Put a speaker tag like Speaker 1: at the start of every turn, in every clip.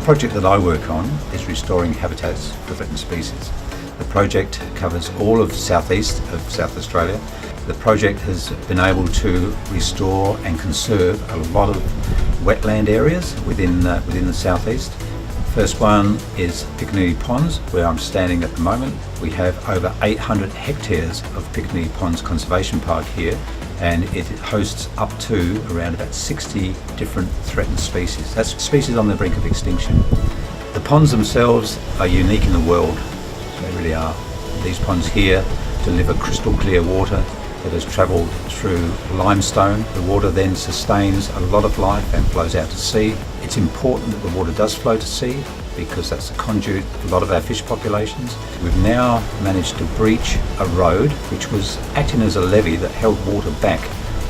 Speaker 1: project that I work on is restoring habitats for threatened species. The project covers all of southeast of South Australia. The project has been able to restore and conserve a lot of wetland areas within the southeast. First one is Picatinny Ponds, where I'm standing at the moment. We have over 800 hectares of Picatinny Ponds Conservation Park here, and it hosts up to around about 60 different threatened species. That's species on the brink of extinction. The ponds themselves are unique in the world. They really are. These ponds here deliver crystal clear water that has travelled through limestone. The water then sustains a lot of life and flows out to sea. It's important that the water does flow to sea because that's the conduit of a lot of our fish populations. We've now managed to breach a road which was acting as a levee that held water back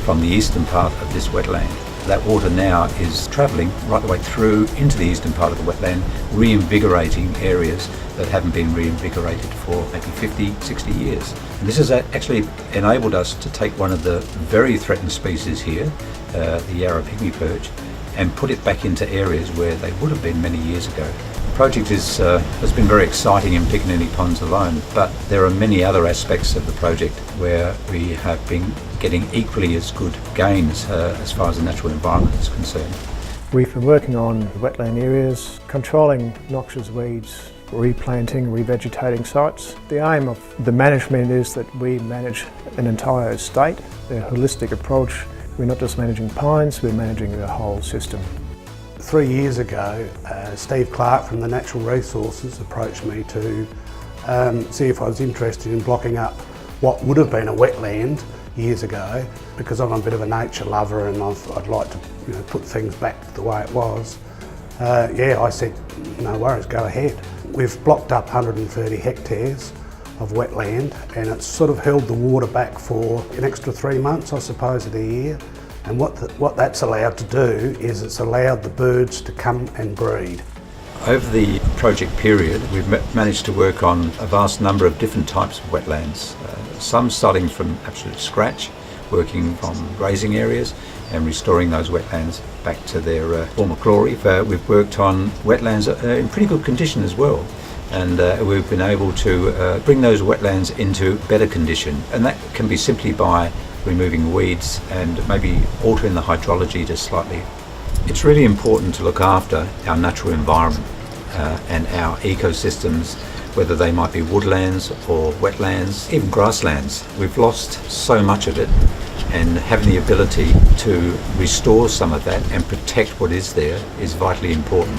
Speaker 1: from the eastern part of this wetland. That water now is travelling right the way through into the eastern part of the wetland, reinvigorating areas that haven't been reinvigorated for maybe 50, 60 years. And this has actually enabled us to take one of the very threatened species here, the Yarra pygmy perch, and put it back into areas where they would have been many years ago. The project has been very exciting in Picatinny Ponds alone, but there are many other aspects of the project where we have been getting equally as good gains as far as the natural environment is concerned.
Speaker 2: We've been working on wetland areas, controlling noxious weeds, replanting, revegetating sites. The aim of the management is that we manage an entire estate, a holistic approach. We're not just managing pines, we're managing the whole system.
Speaker 3: 3 years ago, Steve Clark from the Natural Resources approached me to see if I was interested in blocking up what would have been a wetland years ago, because I'm a bit of a nature lover and I'd like to put things back the way it was. I said, no worries, go ahead. We've blocked up 130 hectares of wetland, and it's sort of held the water back for an extra 3 months, I suppose, of the year. And what that's allowed to do is it's allowed the birds to come and breed.
Speaker 1: Over the project period, we've managed to work on a vast number of different types of wetlands, some starting from absolute scratch, working from grazing areas and restoring those wetlands back to their former glory. We've worked on wetlands in pretty good condition as well, and we've been able to bring those wetlands into better condition, and that can be simply by removing weeds and maybe altering the hydrology just slightly. It's really important to look after our natural environment and our ecosystems, whether they might be woodlands or wetlands, even grasslands. We've lost so much of it, and having the ability to restore some of that and protect what is there is vitally important.